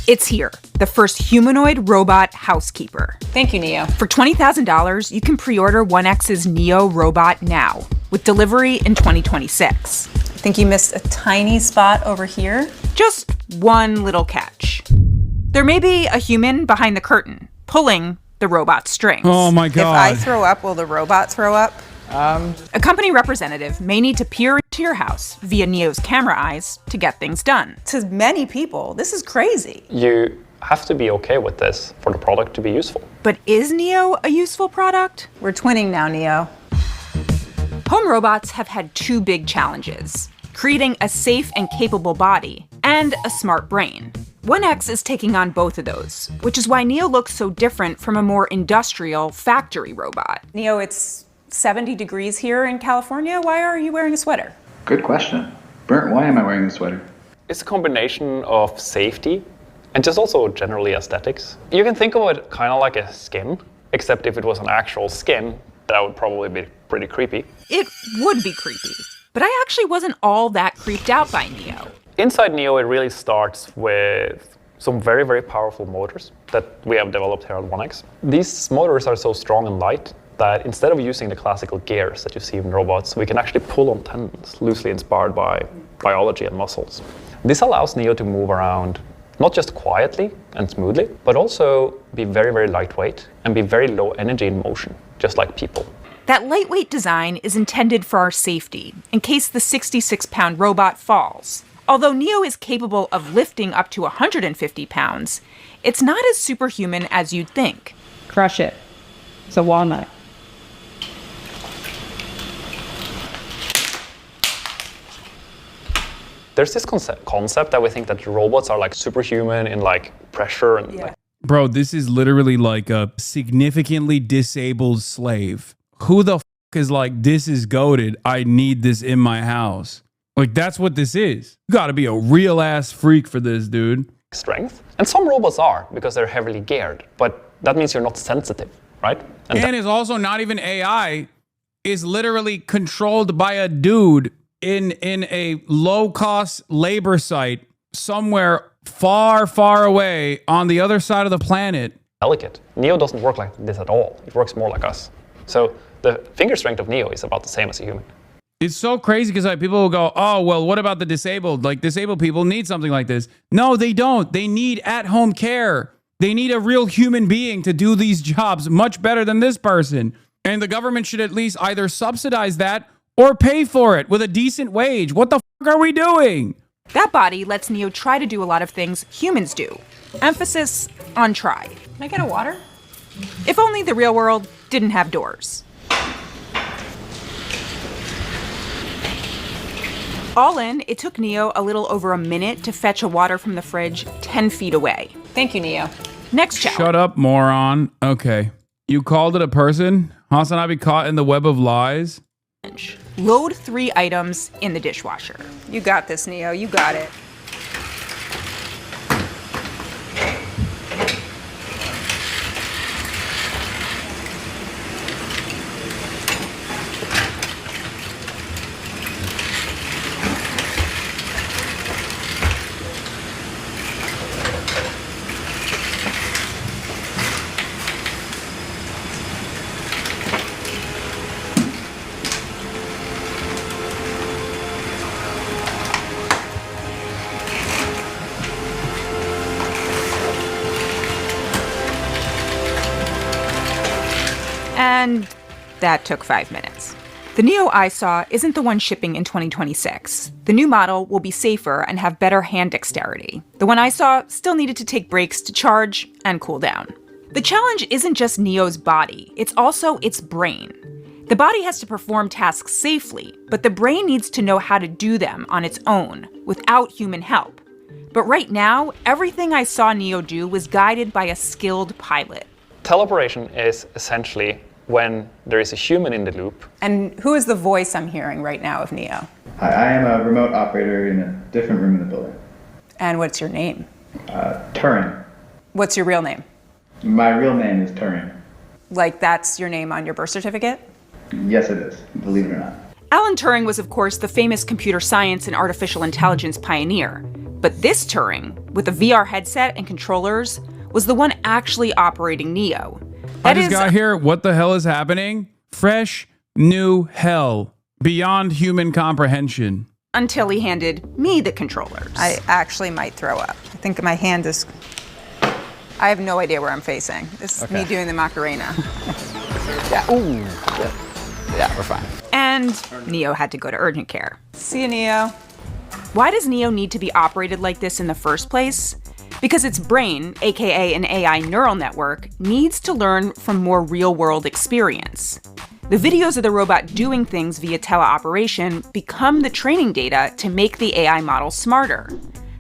It's here, the first humanoid robot housekeeper. Thank you, Neo. For $20,000, you can pre-order 1X's Neo robot now, with delivery in 2026. I think you missed a tiny spot over here. Just one little catch. There may be a human behind the curtain, pulling the robot strings. Oh my God. If I throw up, will the robot throw up? A company representative may need to peer into your house via Neo's camera eyes to get things done. To many people, this is crazy. You have to be okay with this for the product to be useful. But is Neo a useful product? We're twinning now, Neo. Home robots have had two big challenges: creating a safe and capable body and a smart brain. 1X is taking on both of those, which is why Neo looks so different from a more industrial factory robot. Neo, it's 70 degrees here in California. Why are you wearing a sweater? Good question. Bernd, why am I wearing a sweater? It's a combination of safety and just also generally aesthetics. You can think of it kind of like a skin, except if it was an actual skin, that would probably be pretty creepy. It would be creepy, but I actually wasn't all that creeped out by Neo. Inside Neo, it really starts with some very, very powerful motors that we have developed here at 1X. These motors are so strong and light that instead of using the classical gears that you see in robots, we can actually pull on tendons loosely inspired by biology and muscles. This allows Neo to move around not just quietly and smoothly, but also be very, very lightweight and be very low energy in motion, just like people. That lightweight design is intended for our safety, in case the 66-pound robot falls. Although Neo is capable of lifting up to 150 pounds, it's not as superhuman as you'd think. Crush it. It's a walnut. There's this concept that we think that robots are like superhuman in like pressure and like. Bro, this is literally like a significantly disabled slave. Who the is like, this is goated, I need this in my house? Like, that's what this is. You gotta be a real ass freak for this, dude. Strength. And some robots are, because they're heavily geared, but that means you're not sensitive, right? And is also not even AI, is literally controlled by a dude in a low-cost labor site somewhere far, far away on the other side of the planet. Delicate. Neo doesn't work like this at all. It works more like us. So the finger strength of Neo is about the same as a human. It's so crazy because like people will go, oh, well, what about the disabled? Like disabled people need something like this. No, they don't. They need at-home care. They need a real human being to do these jobs much better than this person. And the government should at least either subsidize that or pay for it with a decent wage. What the fuck are we doing? That body lets Neo try to do a lot of things humans do. Emphasis on try. Can I get a water? If only the real world didn't have doors. All in, it took Neo a little over a minute to fetch a water from the fridge 10 feet away. Thank you, Neo. Next challenge. Shut up, moron. Okay. You called it a person? Hasan, I be caught in the web of lies? Load 3 items in the dishwasher. You got this, Neo. You got it. And that took 5 minutes. The Neo I saw isn't the one shipping in 2026. The new model will be safer and have better hand dexterity. The one I saw still needed to take breaks to charge and cool down. The challenge isn't just Neo's body, it's also its brain. The body has to perform tasks safely, but the brain needs to know how to do them on its own, without human help. But right now, everything I saw Neo do was guided by a skilled pilot. Teleoperation is essentially when there is a human in the loop. And who is the voice I'm hearing right now of Neo? Hi, I am a remote operator in a different room in the building. And what's your name? Turing. What's your real name? My real name is Turing. Like that's your name on your birth certificate? Yes, it is, believe it or not. Alan Turing was, of course, the famous computer science and artificial intelligence pioneer. But this Turing, with a VR headset and controllers, was the one actually operating Neo. I just got here. What the hell is happening? Fresh, new hell. Beyond human comprehension. Until he handed me the controllers. I actually might throw up. I think my hand is... I have no idea where I'm facing. This is me doing the Macarena. Yeah. Ooh. Yeah, we're fine. And Neo had to go to urgent care. See you, Neo. Why does Neo need to be operated like this in the first place? Because its brain, aka an AI neural network, needs to learn from more real-world experience. The videos of the robot doing things via teleoperation become the training data to make the AI model smarter.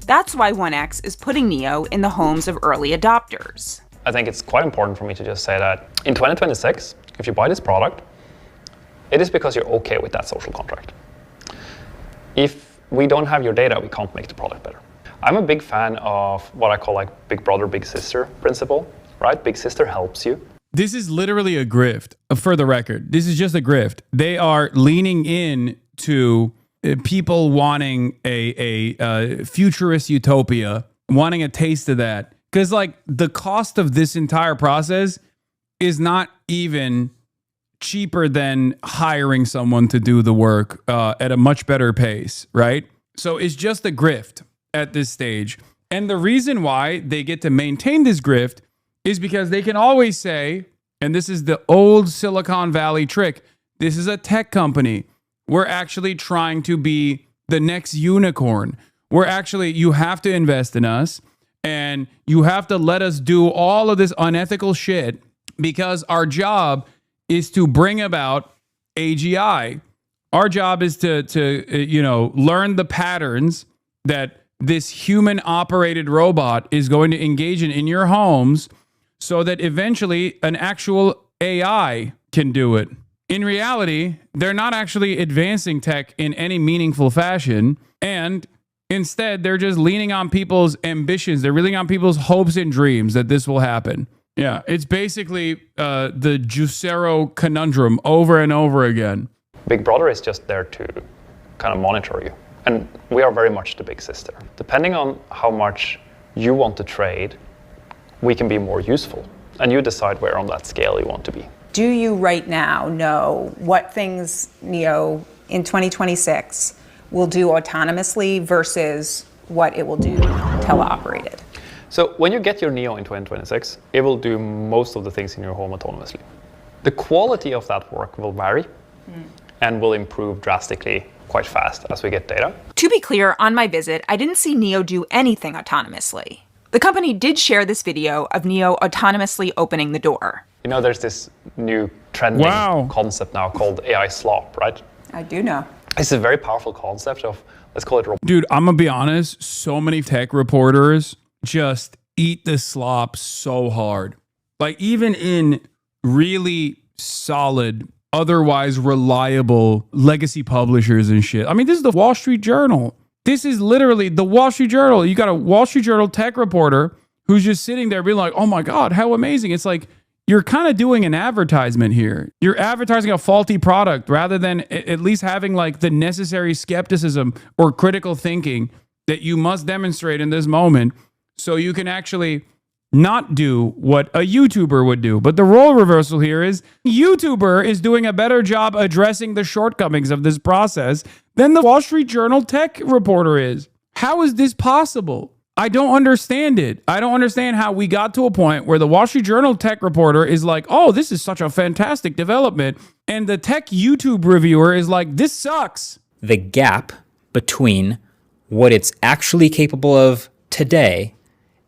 That's why 1X is putting Neo in the homes of early adopters. I think it's quite important for me to just say that in 2026, if you buy this product, it is because you're okay with that social contract. If we don't have your data, we can't make the product better. I'm a big fan of what I call like big brother, big sister principle, right? Big sister helps you. This is literally a grift, for the record. This is just a grift. They are leaning in to people wanting a futurist utopia, wanting a taste of that. Because like the cost of this entire process is not even cheaper than hiring someone to do the work at a much better pace, right? So it's just a grift at this stage. And the reason why they get to maintain this grift is because they can always say, and this is the old Silicon Valley trick, this is a tech company. We're actually trying to be the next unicorn. You have to invest in us and you have to let us do all of this unethical shit because our job is to bring about AGI. Our job is to learn the patterns that this human operated robot is going to engage in your homes so that eventually an actual AI can do it. In reality, they're not actually advancing tech in any meaningful fashion. And instead, they're just leaning on people's ambitions. They're leaning on people's hopes and dreams that this will happen. Yeah, it's basically the Juicero conundrum over and over again. Big brother is just there to kind of monitor you. And we are very much the big sister. Depending on how much you want to trade, we can be more useful. And you decide where on that scale you want to be. Do you right now know what things Neo in 2026 will do autonomously versus what it will do teleoperated? So when you get your Neo in 2026, it will do most of the things in your home autonomously. The quality of that work will vary and will improve drastically quite fast as we get data. To be clear, on my visit, I didn't see Neo do anything autonomously. The company did share this video of Neo autonomously opening the door. You know, there's this new trending concept now called AI slop, right? I do know. It's a very powerful concept of, let's call it... Dude, I'm gonna be honest, so many tech reporters just eat the slop so hard. Like even in really solid, otherwise reliable legacy publishers and shit. I mean, this is the Wall Street Journal. This is literally the Wall Street Journal. You got a Wall Street Journal tech reporter who's just sitting there being like, oh my God, how amazing. It's like, you're kind of doing an advertisement here. You're advertising a faulty product rather than at least having like the necessary skepticism or critical thinking that you must demonstrate in this moment so you can actually not do what a YouTuber would do. But the role reversal here is YouTuber is doing a better job addressing the shortcomings of this process than the Wall Street Journal tech reporter is. How is this possible? I don't understand it. I don't understand how we got to a point where the Wall Street Journal tech reporter is like, oh, this is such a fantastic development. And the tech YouTube reviewer is like, this sucks. The gap between what it's actually capable of today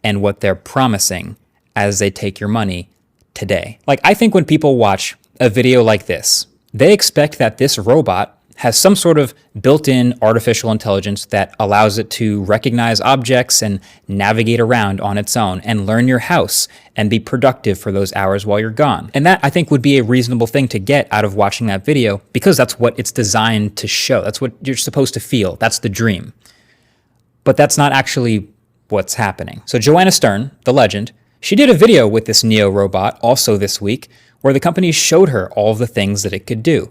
and what they're promising as they take your money today. Like, I think when people watch a video like this, they expect that this robot has some sort of built-in artificial intelligence that allows it to recognize objects and navigate around on its own and learn your house and be productive for those hours while you're gone. And that, I think, would be a reasonable thing to get out of watching that video because that's what it's designed to show. That's what you're supposed to feel. That's the dream. But that's not actually what's happening. So Joanna Stern, the legend, she did a video with this Neo robot also this week where the company showed her all of the things that it could do.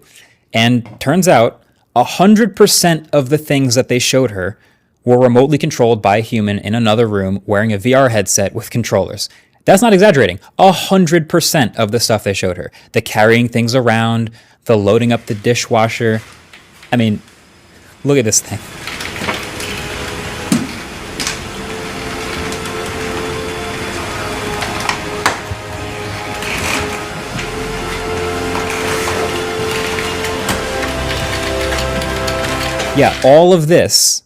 And turns out 100% of the things that they showed her were remotely controlled by a human in another room wearing a VR headset with controllers. That's not exaggerating. 100% of the stuff they showed her. The carrying things around, the loading up the dishwasher. I mean, look at this thing. Yeah, all of this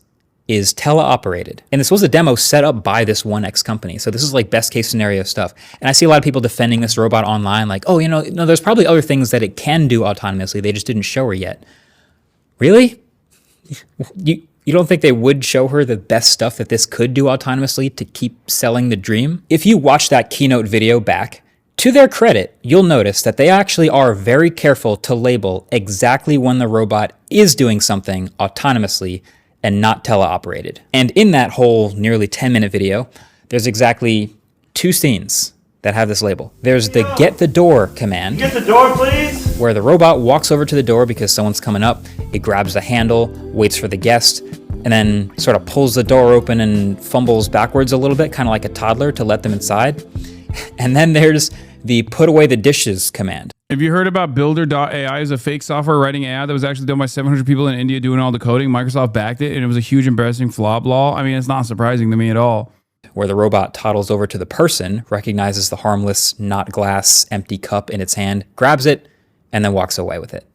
is teleoperated. And this was a demo set up by this 1X company. So this is like best case scenario stuff. And I see a lot of people defending this robot online like, oh, no, there's probably other things that it can do autonomously. They just didn't show her yet. Really? You don't think they would show her the best stuff that this could do autonomously to keep selling the dream? If you watch that keynote video back, to their credit, you'll notice that they actually are very careful to label exactly when the robot is doing something autonomously and not teleoperated. And in that whole nearly 10-minute video, there's exactly 2 scenes that have this label. There's the get the door command. Get the door, please. Where the robot walks over to the door because someone's coming up. It grabs the handle, waits for the guest, and then sort of pulls the door open and fumbles backwards a little bit, kind of like a toddler, to let them inside. And then there's the put away the dishes command. Have you heard about Builder.ai is a fake software writing AI that was actually done by 700 people in India doing all the coding? Microsoft backed it, and it was a huge embarrassing flop law. I mean, it's not surprising to me at all. Where the robot toddles over to the person, recognizes the harmless, not glass, empty cup in its hand, grabs it, and then walks away with it.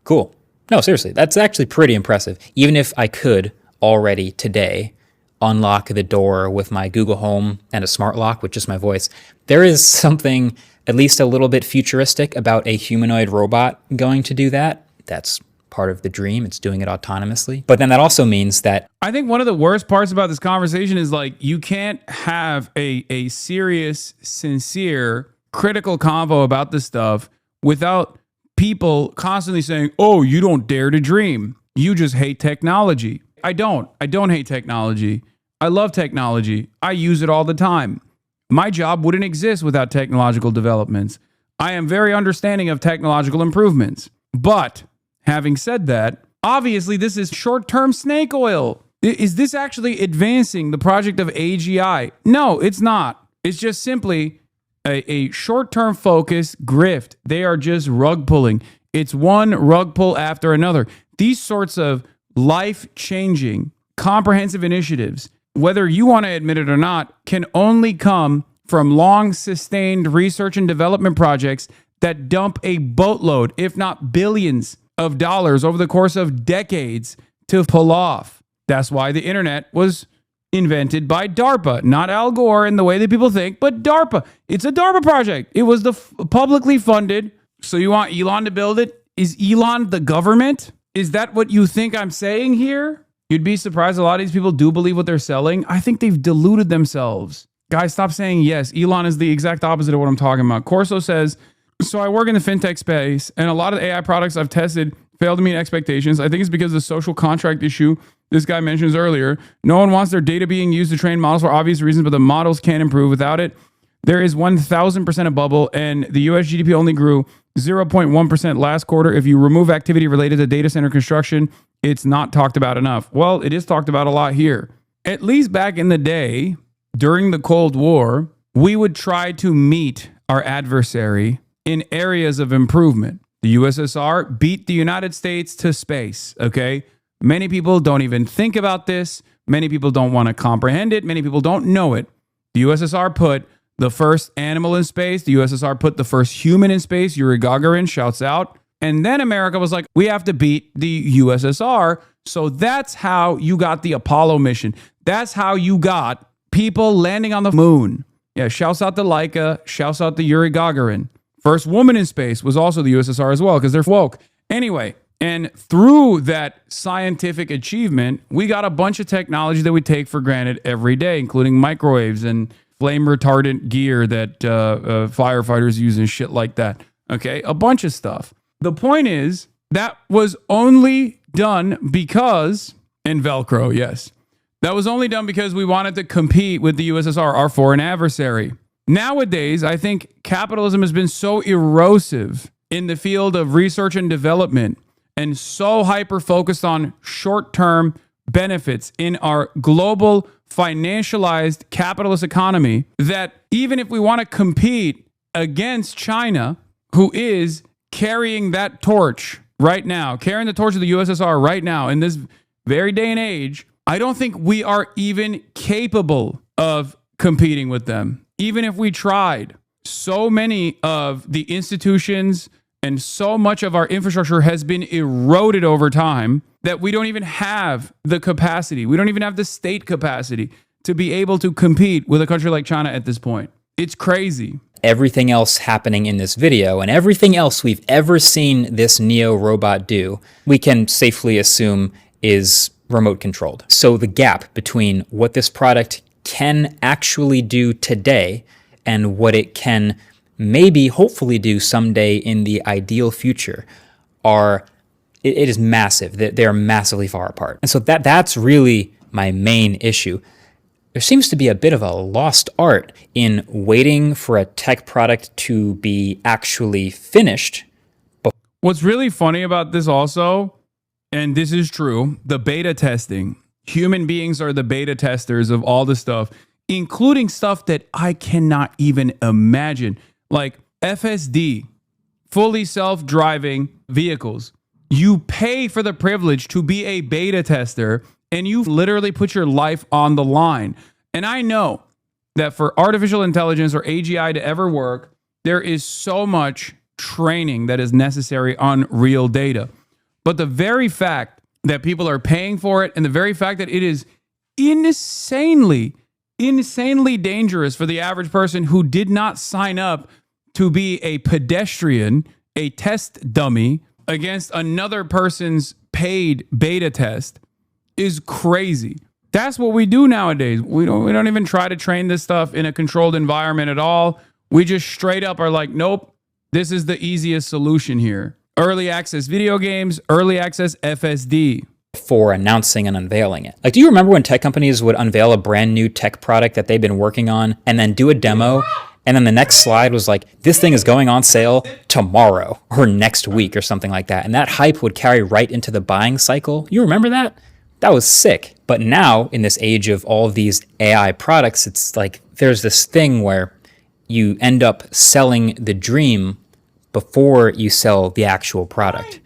Cool. No, seriously, that's actually pretty impressive. Even if I could already today unlock the door with my Google Home and a smart lock with just my voice, there is something at least a little bit futuristic about a humanoid robot going to do that. That's part of the dream. It's doing it autonomously. But then that also means that I think one of the worst parts about this conversation is like you can't have a serious, sincere, critical convo about this stuff without people constantly saying, oh, you don't dare to dream. You just hate technology. I don't hate technology. I love technology. I use it all the time. My job wouldn't exist without technological developments. I am very understanding of technological improvements. But having said that, obviously this is short-term snake oil. Is this actually advancing the project of AGI? No, it's not. It's just simply a short-term focus grift. They are just rug pulling. It's one rug pull after another. These sorts of life-changing, comprehensive initiatives, whether you want to admit it or not, can only come from long sustained research and development projects that dump a boatload, if not billions of dollars over the course of decades to pull off. That's why the internet was invented by DARPA, not Al Gore in the way that people think, but DARPA. It's a DARPA project. It was the publicly funded. So you want Elon to build it? Is Elon the government? Is that what you think I'm saying here? You'd be surprised a lot of these people do believe what they're selling. I think they've deluded themselves. Guys, stop saying yes. Elon is the exact opposite of what I'm talking about. Corso says, so I work in the fintech space, and a lot of the AI products I've tested failed to meet expectations. I think it's because of the social contract issue this guy mentions earlier. No one wants their data being used to train models for obvious reasons, but the models can improve without it. There is 1,000% a bubble, and the US GDP only grew 0.1% last quarter. If you remove activity related to data center construction, it's not talked about enough. Well, it is talked about a lot here. At least back in the day, during the Cold War, we would try to meet our adversary in areas of improvement. The USSR beat the United States to space, okay? Many people don't even think about this. Many people don't want to comprehend it. Many people don't know it. The USSR put the first animal in space. The USSR put the first human in space. Yuri Gagarin shouts out. And then America was like, we have to beat the USSR. So that's how you got the Apollo mission. That's how you got people landing on the moon. Yeah, shouts out to Laika. Shouts out to Yuri Gagarin. First woman in space was also the USSR as well because they're woke. Anyway, and through that scientific achievement, we got a bunch of technology that we take for granted every day, including microwaves and flame retardant gear that firefighters use and shit like that. Okay, a bunch of stuff. The point is that was only done because, and Velcro, yes, that was only done because we wanted to compete with the USSR, our foreign adversary. Nowadays, I think capitalism has been so erosive in the field of research and development and so hyper-focused on short-term benefits in our global financialized capitalist economy that even if we want to compete against China, who is carrying that torch right now, carrying the torch of the USSR right now in this very day and age, I don't think we are even capable of competing with them, even if we tried. So many of the institutions and so much of our infrastructure has been eroded over time that we don't even have the capacity. We don't even have the state capacity to be able to compete with a country like China at this point. It's crazy. Everything else happening in this video and everything else we've ever seen this Neo robot do, we can safely assume is remote controlled. So the gap between what this product can actually do today and what it can maybe hopefully do someday in the ideal future it is massive. They're massively far apart. And so that's really my main issue. There seems to be a bit of a lost art in waiting for a tech product to be actually finished. What's really funny about this also, and this is true, the beta testing. Human beings are the beta testers of all the stuff, including stuff that I cannot even imagine, like FSD, fully self-driving vehicles. You pay for the privilege to be a beta tester, and you literally put your life on the line. And I know that for artificial intelligence or AGI to ever work, there is so much training that is necessary on real data. But the very fact that people are paying for it and the very fact that it is insanely dangerous for the average person who did not sign up to be a pedestrian, a test dummy against another person's paid beta test is crazy. That's what we do nowadays. We don't even try to train this stuff in a controlled environment at all. We just straight up are like, nope, this is the easiest solution here. Early access video games, early access FSD. For announcing and unveiling it. Like, do you remember when tech companies would unveil a brand new tech product that they've been working on and then do a demo? And then the next slide was like, this thing is going on sale tomorrow or next week or something like that. And that hype would carry right into the buying cycle. You remember that? That was sick. But now in this age of all of these AI products, it's like there's this thing where you end up selling the dream before you sell the actual product.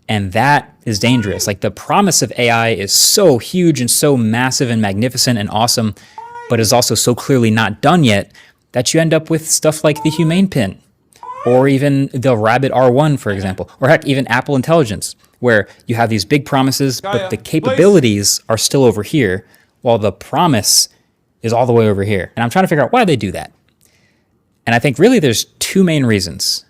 And that is dangerous. Like, the promise of AI is so huge and so massive and magnificent and awesome, but is also so clearly not done yet that you end up with stuff like the Humane Pin, or even the Rabbit R1, for example, or heck, even Apple Intelligence, where you have these big promises, but the capabilities are still over here, while the promise is all the way over here. And I'm trying to figure out why they do that. And I think really there's two main reasons.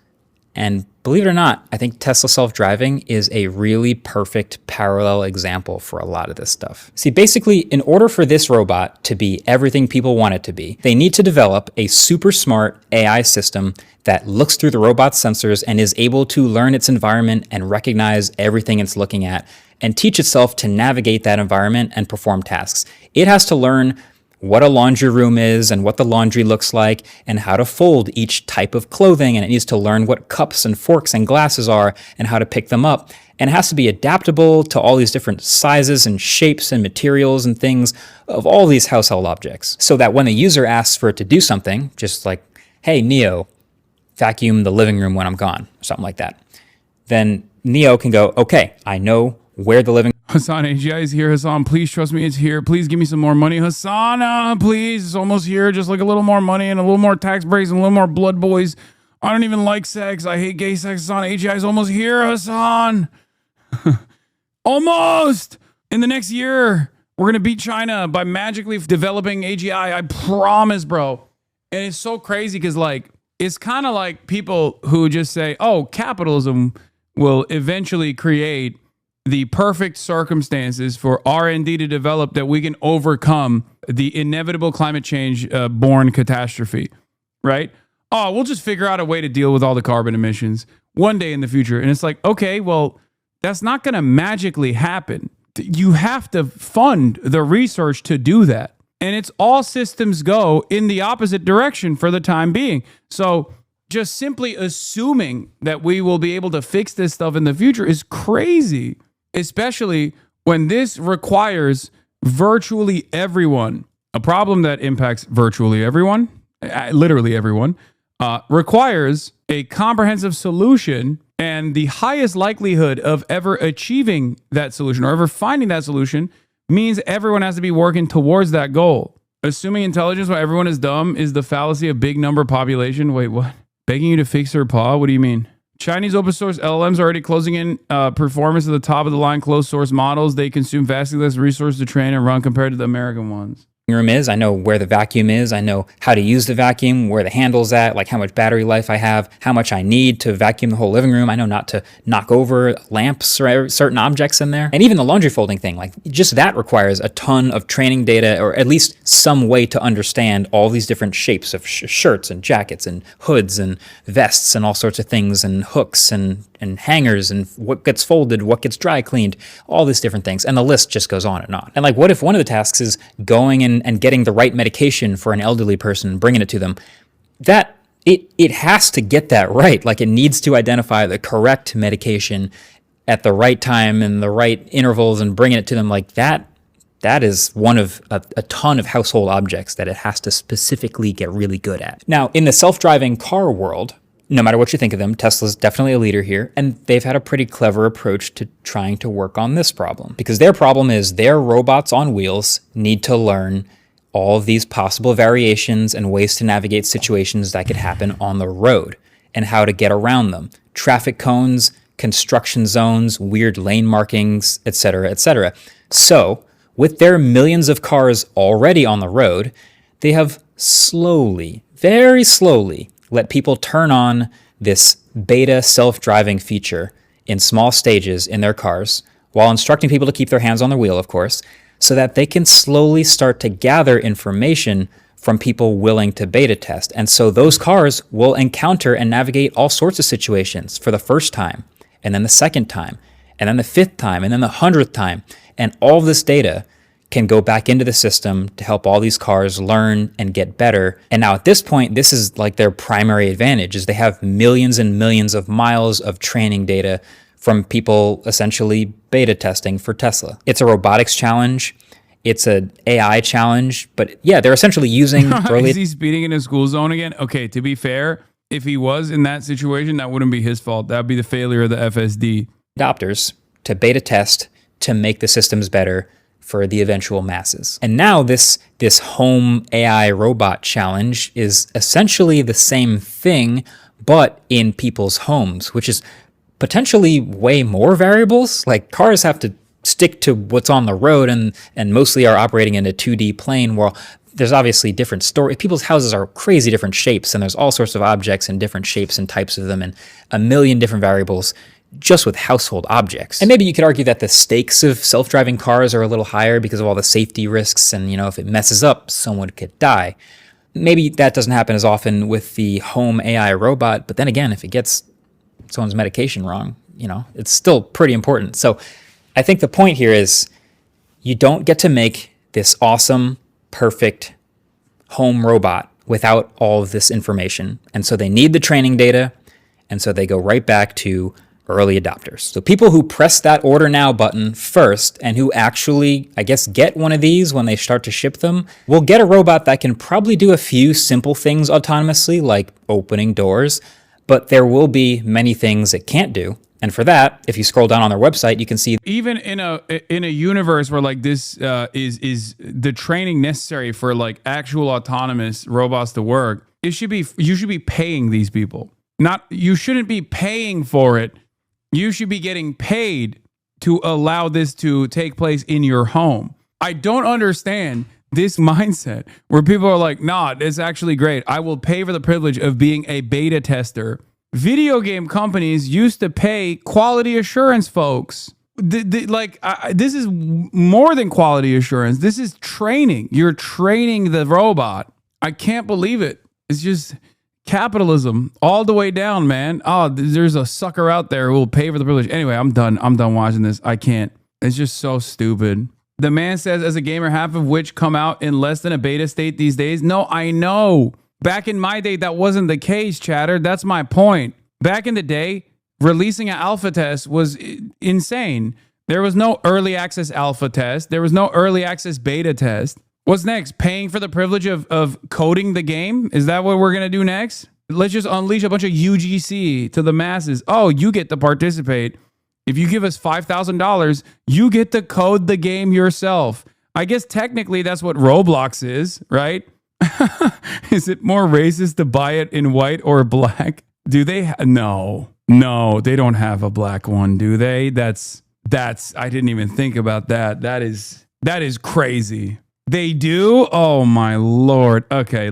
And believe it or not, I think Tesla self-driving is a really perfect parallel example for a lot of this stuff. See, basically, in order for this robot to be everything people want it to be, they need to develop a super smart AI system that looks through the robot's sensors and is able to learn its environment and recognize everything it's looking at and teach itself to navigate that environment and perform tasks. It has to learn what a laundry room is and what the laundry looks like and how to fold each type of clothing, and it needs to learn what cups and forks and glasses are and how to pick them up. And it has to be adaptable to all these different sizes and shapes and materials and things of all these household objects, so that when the user asks for it to do something, just like, hey, Neo, vacuum the living room when I'm gone, or something like that, then Neo can go, okay, I know where the living Hasan, AGI is here. Hasan, please trust me, it's here. Please give me some more money. Hasan, please, it's almost here. Just like a little more money and a little more tax breaks and a little more blood boys. I don't even like sex. I hate gay sex. Hasan, AGI is almost here, Hasan. Almost! In the next year, we're going to beat China by magically developing AGI. I promise, bro. And it's so crazy because, like, it's kind of like people who just say, oh, capitalism will eventually create the perfect circumstances for R&D to develop that we can overcome the inevitable climate change born catastrophe, right? Oh, we'll just figure out a way to deal with all the carbon emissions one day in the future. And it's like, okay, well, that's not going to magically happen. You have to fund the research to do that. And it's all systems go in the opposite direction for the time being. So just simply assuming that we will be able to fix this stuff in the future is crazy. Especially when this requires virtually everyone, a problem that impacts virtually everyone, literally everyone, requires a comprehensive solution, and the highest likelihood of ever achieving that solution or ever finding that solution means everyone has to be working towards that goal. Assuming intelligence while everyone is dumb is the fallacy of big number population. Wait, what? Begging you to fix your paw? What do you mean? Chinese open source LLMs are already closing in performance at the top of the line closed source models. They consume vastly less resources to train and run compared to the American ones. Room is. I know where the vacuum is. I know how to use the vacuum, where the handle's at, like how much battery life I have, how much I need to vacuum the whole living room. I know not to knock over lamps or certain objects in there. And even the laundry folding thing, like just that requires a ton of training data, or at least some way to understand all these different shapes of shirts and jackets and hoods and vests and all sorts of things, and hooks and hangers, and what gets folded, what gets dry cleaned, all these different things. And the list just goes on and on. And like, what if one of the tasks is going and getting the right medication for an elderly person and bringing it to them? That it has to get that right. Like, it needs to identify the correct medication at the right time and the right intervals and bringing it to them. Like that is one of a ton of household objects that it has to specifically get really good at. Now, in the self-driving car world, no matter what you think of them, Tesla's definitely a leader here, and they've had a pretty clever approach to trying to work on this problem. Because their problem is their robots on wheels need to learn all of these possible variations and ways to navigate situations that could happen on the road and how to get around them. Traffic cones, construction zones, weird lane markings, etc., etc. So, with their millions of cars already on the road, they have slowly, very slowly, let people turn on this beta self-driving feature in small stages in their cars, while instructing people to keep their hands on the wheel, of course, so that they can slowly start to gather information from people willing to beta test. And so those cars will encounter and navigate all sorts of situations for the first time, and then the second time, and then the fifth time, and then the 100th time. And all this data can go back into the system to help all these cars learn and get better. And now at this point, this is like their primary advantage, is they have millions and millions of miles of training data from people essentially beta testing for Tesla. It's a robotics challenge. It's an AI challenge. But yeah, they're essentially using Is he speeding in a school zone again? Okay, to be fair, if he was in that situation, that wouldn't be his fault. That would be the failure of the FSD. Adopters to beta test to make the systems better for the eventual masses. And now this home AI robot challenge is essentially the same thing, but in people's homes, which is potentially way more variables. Like, cars have to stick to what's on the road and mostly are operating in a 2D plane, where there's obviously different stories. People's houses are crazy different shapes, and there's all sorts of objects and different shapes and types of them, and a million different variables just with household objects. And maybe you could argue that the stakes of self-driving cars are a little higher because of all the safety risks, and if it messes up, someone could die. Maybe that doesn't happen as often with the home AI robot, but then again, if it gets someone's medication wrong, it's still pretty important. So I think the point here is you don't get to make this awesome, perfect home robot without all of this information. And so they need the training data, and so they go right back to early adopters. So people who press that order now button first and who actually, I guess, get one of these when they start to ship them, will get a robot that can probably do a few simple things autonomously, like opening doors, but there will be many things it can't do. And for that, if you scroll down on their website, you can see even in a universe where like this is the training necessary for like actual autonomous robots to work, you should be paying these people. You shouldn't be paying for it. You should be getting paid to allow this to take place in your home. I don't understand this mindset where people are like, nah, it's actually great. I will pay for the privilege of being a beta tester. Video game companies used to pay quality assurance folks. This is more than quality assurance. This is training. You're training the robot. I can't believe it. It's just capitalism all the way down, man. Oh, there's a sucker out there who will pay for the privilege. Anyway, I'm done watching this. I can't. It's just so stupid. The man says, as a gamer, half of which come out in less than a beta state these days. No, I know. Back in my day, that wasn't the case, chatter. That's my point. Back in the day, releasing an alpha test was insane. There was no early access alpha test. There was no early access beta test. What's next? Paying for the privilege of coding the game? Is that what we're going to do next? Let's just unleash a bunch of UGC to the masses. Oh, you get to participate. If you give us $5,000, you get to code the game yourself. I guess technically that's what Roblox is, right? Is it more racist to buy it in white or black? Do they? No, they don't have a black one, do they? That's, I didn't even think about that. That is crazy. They do? Oh my Lord. Okay,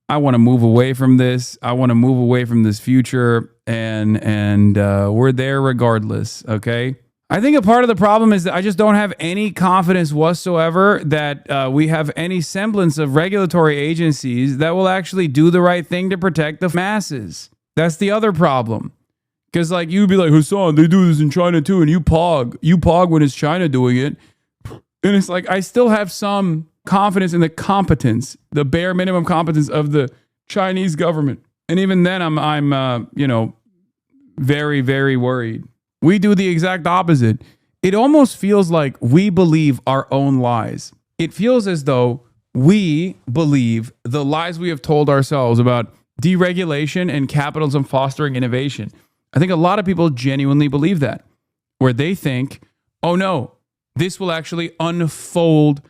I want to move away from this. I want to move away from this future, and we're there regardless. Okay. I think a part of the problem is that I just don't have any confidence whatsoever that we have any semblance of regulatory agencies that will actually do the right thing to protect the masses. That's the other problem. Because like you'd be like, Hasan, they do this in China too, and you pog when it's China doing it. And it's like, I still have some confidence in the competence, the bare minimum competence of the Chinese government. And even then I'm very, very worried. We do the exact opposite. It almost feels like we believe our own lies. It feels as though we believe the lies we have told ourselves about deregulation and capitalism fostering innovation. I think a lot of people genuinely believe that, where they think, oh no, this will actually unfold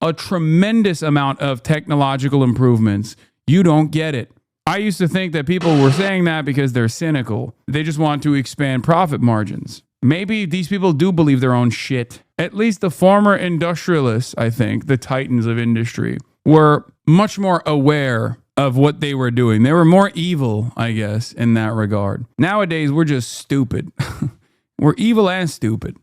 a tremendous amount of technological improvements. You don't get it. I used to think that people were saying that because they're cynical. They just want to expand profit margins. Maybe these people do believe their own shit. At least the former industrialists, I think, the titans of industry, were much more aware of what they were doing. They were more evil, I guess, in that regard. Nowadays, we're just stupid. We're evil and stupid.